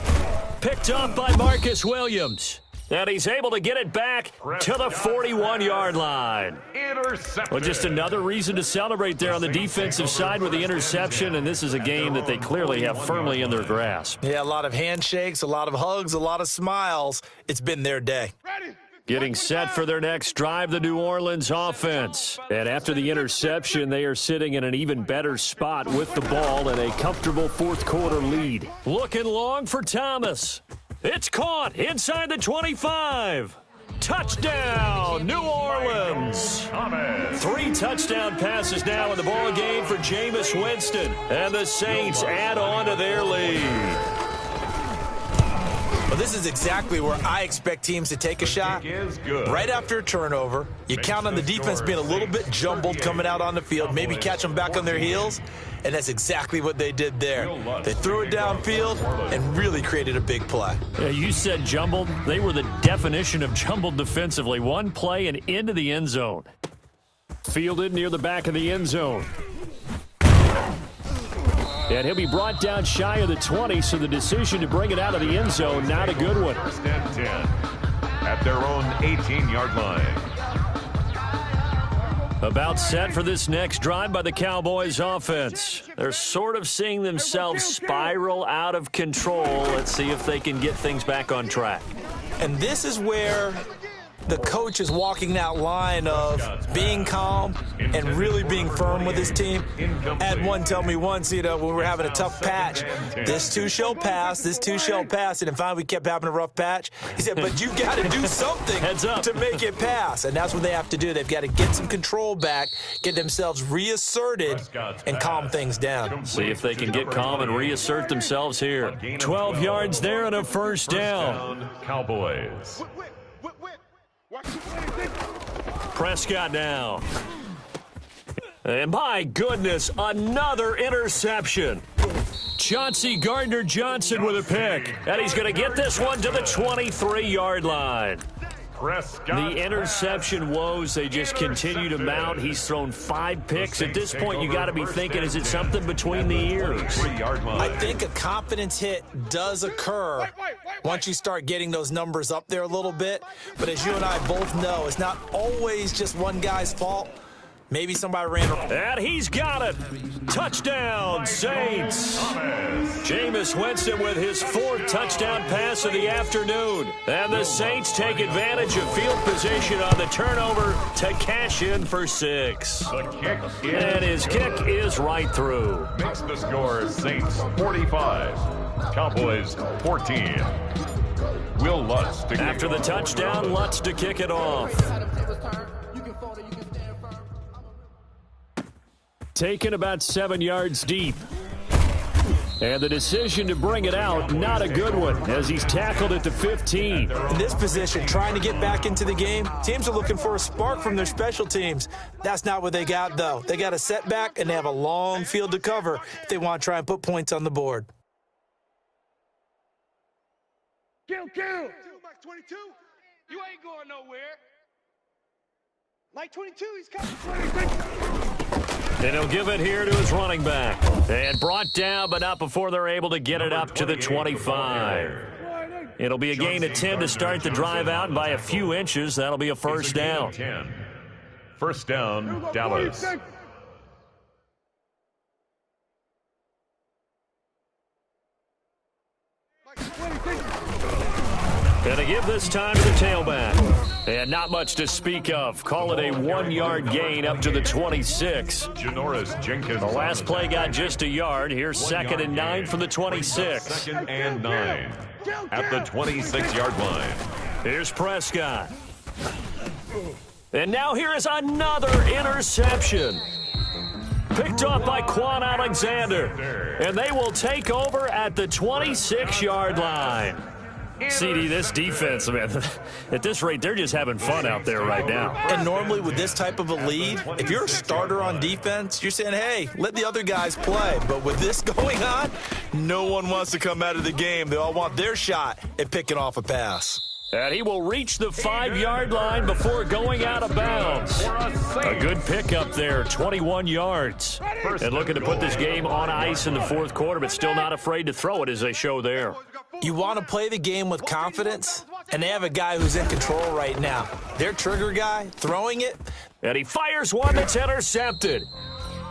Picked up by Marcus Williams. And he's able to get it back to the 41-yard line. Intercepted. Well, just another reason to celebrate there on the defensive side with the interception, and this is a game that they clearly have firmly in their grasp. Yeah, a lot of handshakes, a lot of hugs, a lot of smiles. It's been their day. Getting set for their next drive, the New Orleans offense. And after the interception, they are sitting in an even better spot with the ball and a comfortable fourth-quarter lead. Looking long for Thomas. It's caught inside the 25. Touchdown, New Orleans. 3 touchdown passes now in the ball game for Jameis Winston. And the Saints add on to their lead. Well, this is exactly where I expect teams to take a shot. Right after a turnover, you count on the defense being a little bit jumbled coming out on the field, maybe catch them back on their heels, and that's exactly what they did there. They threw it downfield and really created a big play. Yeah, you said jumbled. They were the definition of jumbled defensively. One play and into the end zone. Fielded near the back of the end zone. And he'll be brought down shy of the 20, so the decision to bring it out of the end zone, not a good one. First and 10 at their own 18-yard line. About set for this next drive by the Cowboys offense. They're sort of seeing themselves spiral out of control. Let's see if they can get things back on track. And this is where the coach is walking that line of being calm and really being firm with his team. I had one tell me once, when we were having a tough patch, this too shall pass, this too shall pass. And finally we kept having a rough patch. He said, but you got to do something to make it pass. And that's what they have to do. They've got to get some control back, get themselves reasserted, and calm things down. See if they can get calm and reassert themselves here. 12 yards there and a first down. Cowboys. Prescott now. And my goodness, another interception. Chauncey Gardner-Johnson with a pick. And he's going to get this one to the 23-yard line. The interception woes, they just continue to mount. He's thrown 5 picks. At this point, you got to be thinking, is it something between the ears? I think a confidence hit does occur once you start getting those numbers up there a little bit. But as you and I both know, it's not always just one guy's fault. Maybe somebody ran. And he's got it. Touchdown, Saints. Jameis Winston with his 4th touchdown pass of the afternoon. And the Saints take advantage of field position on the turnover to cash in for 6. And his kick is right through. Makes the score Saints 45, Cowboys 14. Will Lutz to after the touchdown, Lutz to kick it off. Taken about 7 yards deep. And the decision to bring it out, not a good one, as he's tackled at the 15. In this position, trying to get back into the game, teams are looking for a spark from their special teams. That's not what they got, though. They got a setback, and they have a long field to cover if they want to try and put points on the board. Kill. Mike 22, you ain't going nowhere. Mike 22, he's coming. And he'll give it here to his running back. And brought down, but not before they're able to get it up to the 25. It'll be a gain of 10 to start the drive out, and by a few inches, that'll be a first down. First down, Dallas. And to give this time to the tailback. And not much to speak of. Call it a 1-yard gain up to the 26. Janoris Jenkins. The last play got just a yard. Here's 2nd and 9 from the 26. 2nd and 9 at the 26-yard line. Here's Prescott. And now here is another interception. Picked off by Quan Alexander. And they will take over at the 26-yard line. CD, this defense, man, at this rate, they're just having fun out there right now. And normally with this type of a lead, if you're a starter on defense, you're saying, hey, let the other guys play. But with this going on, no one wants to come out of the game. They all want their shot at picking off a pass. And he will reach the 5-yard line before going out of bounds. A good pickup there, 21 yards. And looking to put this game on ice in the 4th quarter, but still not afraid to throw it as they show there. You want to play the game with confidence, And they have a guy who's in control right now. Their trigger guy throwing it. And he fires one that's intercepted.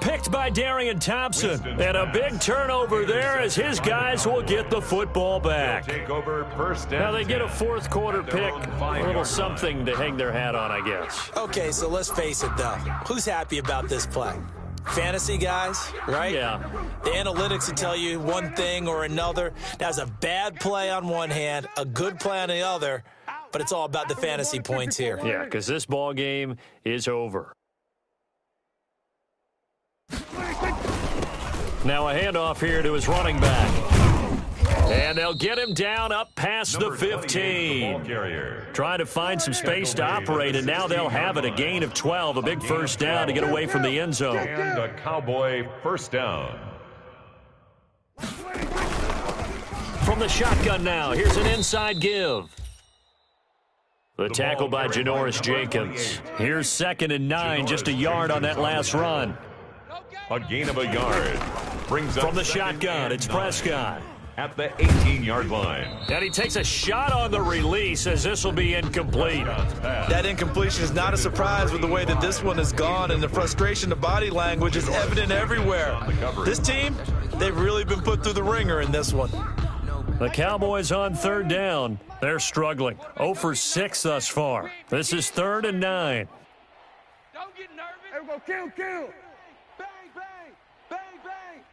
Picked by Darian Thompson. And a big turnover there as his guys will get the football back. Take over first Now they get a fourth quarter pick. A little something to hang their hat on, I guess. Okay, so let's face it, though. Who's happy about this play? Fantasy guys, right? Yeah. The analytics will tell you one thing or another. That's a bad play on one hand, a good play on the other, but it's all about the fantasy points here. Yeah, because this ball game is over. Now a handoff here to his running back. And they'll get him down up past the 15. Trying to find some space to operate, and now they'll have it. A gain of 12, a big first down to get away from the end zone. And a Cowboy first down. From the shotgun now, here's an inside give. The tackle by Janoris Jenkins. Here's 2nd and 9, just a yard on that last run. A gain of a yard. Brings up from the shotgun, it's Prescott. At the 18-yard line. And he takes a shot on the release as this will be incomplete. That incompletion is not a surprise with the way that this one has gone, and the frustration, the body language is evident everywhere. This team, they've really been put through the ringer in this one. The Cowboys on 3rd down. They're struggling. 0 for 6 thus far. This is 3rd and 9. Don't get nervous. There we go. Kill. Bang, bang. Bang, bang.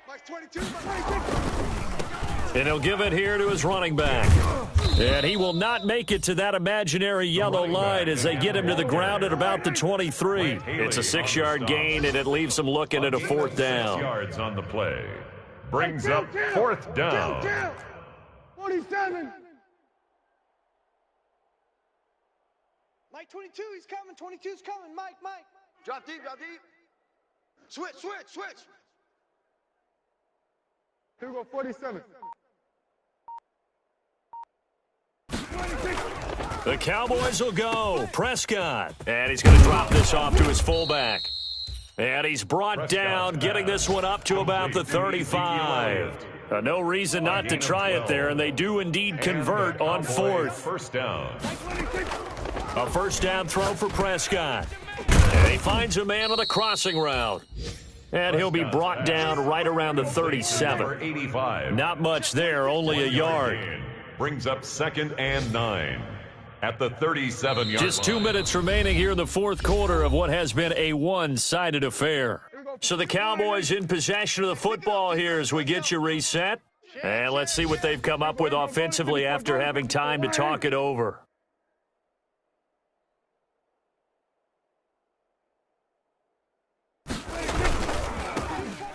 Mike's 22. And he'll give it here to his running back. And he will not make it to that imaginary yellow line as they get him to the ground at about the 23. It's a 6-yard gain, and it leaves them looking at a 4th down. 6 yards on the play. Brings up 4th down. 47. Mike 22, he's coming. 22's coming. Mike. Drop deep. Switch. Here we go, 47. The Cowboys will go. Prescott. And he's going to drop this off to his fullback. And he's brought down, getting this one up to about the 35. No reason not to try it there, and they do indeed convert on 4th. First down. A first down throw for Prescott. And he finds a man on a crossing route. And he'll be brought down right around the 37. 85. Not much there, only a yard. Brings up 2nd and 9 at the 37-yard line. Just 2 minutes remaining here in the 4th quarter of what has been a one-sided affair. So the Cowboys in possession of the football here as we get you reset. And let's see what they've come up with offensively after having time to talk it over.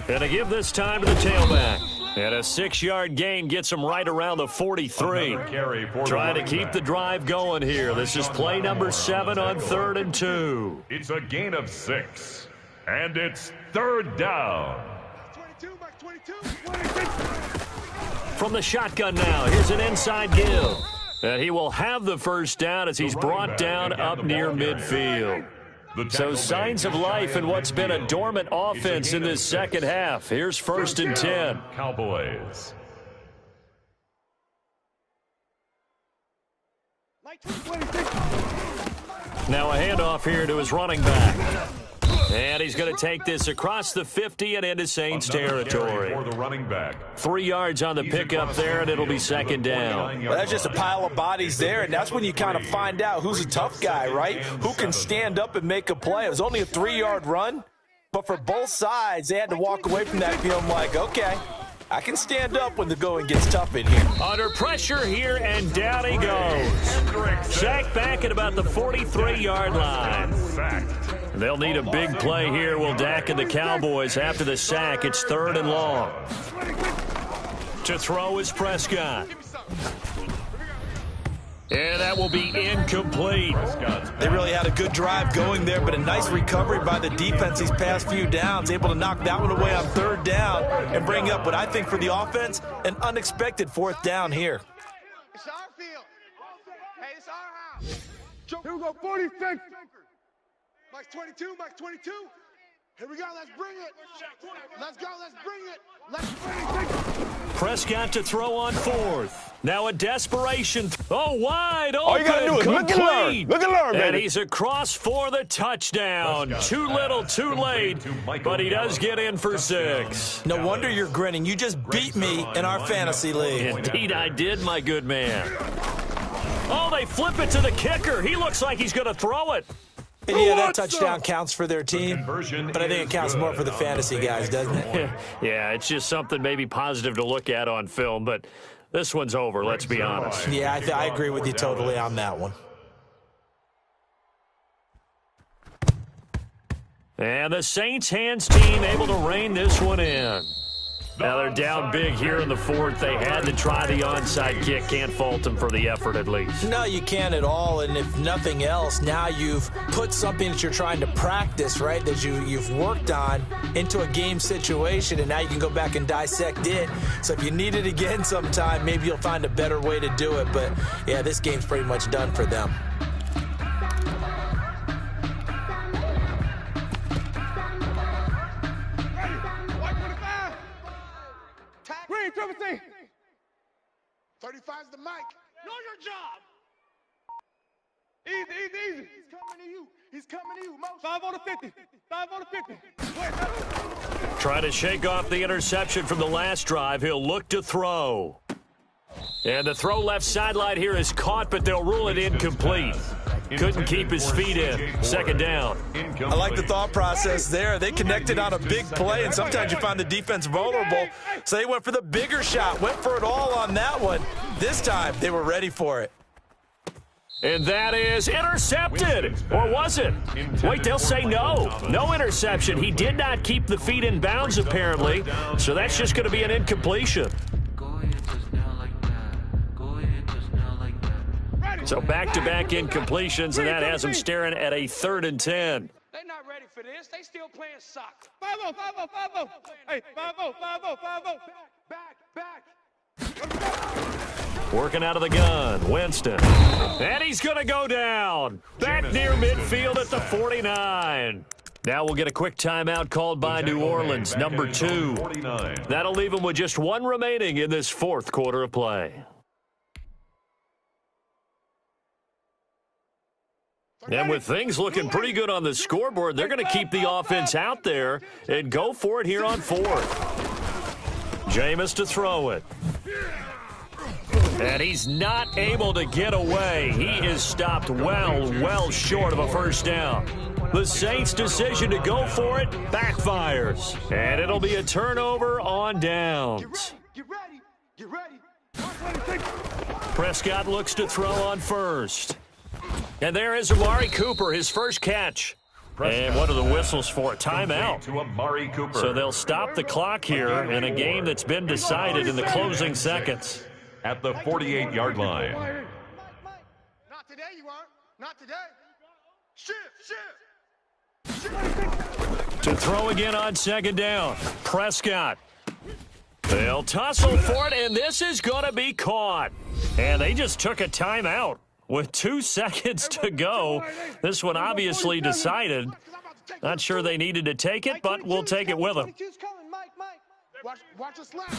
And to give this time to the tailback. And a 6-yard gain gets him right around the 43. Trying to keep the drive going here. This is play number 7 on 3rd and 2. It's a gain of 6. And it's 3rd down. 22. From the shotgun now, here's an inside give. And he will have the first down as he's brought down up near midfield. So signs of life in what's been a dormant offense in this second half. Here's 1st and 10. Cowboys. Now a handoff here to his running back. And he's going to take this across the 50 and into Saints territory. For the running back. 3 yards on the pickup there, and it'll be 2nd down. Well, that's just a pile of bodies there, and that's when you kind of find out who's a tough guy, right? Who can stand up and make a play. It was only a 3-yard run, but for both sides, they had to walk away from that feeling like, okay, I can stand up when the going gets tough in here. Under pressure here, and down he goes. Sacked back at about the 43-yard line. They'll need a big play here, will Dak and the Cowboys. After the sack, it's 3rd and long. To throw is Prescott. And that will be incomplete. They really had a good drive going there, but a nice recovery by the defense these past few downs, able to knock that one away on 3rd down and bring up what I think for the offense, an unexpected 4th down here. It's our field. Hey, it's our house. Here we go, 46. Mike's 22. Here we go, let's bring it. Let's go, let's bring it. Prescott to throw on fourth. Now a desperation. Wide open. All you got to do is look and learn. Look and learn, baby. And he's across for the touchdown. Too little, too late. But he does get in for 6. No wonder you're grinning. You just beat me in our fantasy league. Indeed I did, my good man. Oh, they flip it to the kicker. He looks like he's going to throw it. And yeah, that touchdown counts for their team, but I think it counts more for the fantasy guys, doesn't it? Yeah, it's just something maybe positive to look at on film, but this one's over, let's be honest. Yeah, I agree with you totally on that one. And the Saints hands team able to rein this one in. Now they're down big here in the fourth. They had to try the onside kick. Can't fault them for the effort at least. No, you can't at all. And if nothing else, now you've put something that you're trying to practice, right, that you've worked on into a game situation, and now you can go back and dissect it. So if you need it again sometime, maybe you'll find a better way to do it. But, yeah, this game's pretty much done for them. Green, 17. 35's the mic. Know your job. Easy, easy, easy. He's coming to you. He's coming to you. Motion. 5 on the 50. 5 on the 50. Trying to shake off the interception from the last drive. He'll look to throw. And the throw left sideline here is caught, but they'll rule it incomplete. Couldn't keep his feet in. Second down. I like the thought process there. They connected on a big play, and sometimes you find the defense vulnerable. So they went for the bigger shot, went for it all on that one. This time, they were ready for it. And that is intercepted. Or was it? Wait, they'll say no. No interception. He did not keep the feet in bounds, apparently. So that's just going to be an incompletion. So back-to-back incompletions, and that has them staring at a 3rd and 10. They're not ready for this. They still playing soccer. 5-0, 5-0, 5-0. Hey, 5-0, 5-0, 5-0. Back. Working out of the gun, Winston. And he's going to go down. Back near midfield at the 49. Now we'll get a quick timeout called by New Orleans, number 2. That'll leave them with just 1 remaining in this 4th quarter of play. And with things looking pretty good on the scoreboard, they're going to keep the offense out there and go for it here on 4th. Jameis to throw it. And he's not able to get away. He is stopped well short of a first down. The Saints' decision to go for it backfires. And it'll be a turnover on downs. Get ready. Prescott looks to throw on first. And there is Amari Cooper, his first catch. And what are the whistles for? Timeout. So they'll stop the clock here in a game that's been decided in the closing seconds. At the 48-yard line. Not today, you aren't. Not today. Shift. To throw again on 2nd down. Prescott. They'll tussle for it, and this is going to be caught. And they just took a timeout. With 2 seconds to go, this one obviously decided. Not sure they needed to take it, but we'll take it with them. Watch us slap.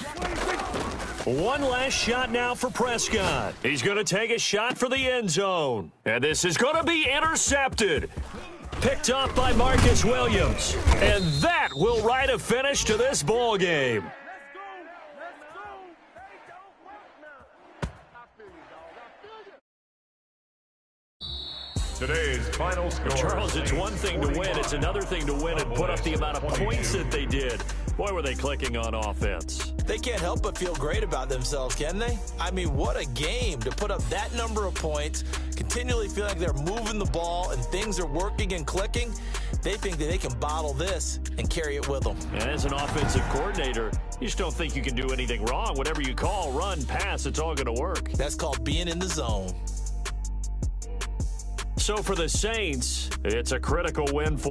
One last shot now for Prescott. He's going to take a shot for the end zone. And this is going to be intercepted. Picked off by Marcus Williams. And that will write a finish to this ball game. Today's final score. Charles, it's one thing to win. It's another thing to win and put up the amount of points that they did. Boy, were they clicking on offense. They can't help but feel great about themselves, can they? I mean, what a game to put up that number of points, continually feel like they're moving the ball and things are working and clicking. They think that they can bottle this and carry it with them. And as an offensive coordinator, you just don't think you can do anything wrong. Whatever you call, run, pass, it's all going to work. That's called being in the zone. So for the Saints, it's a critical win for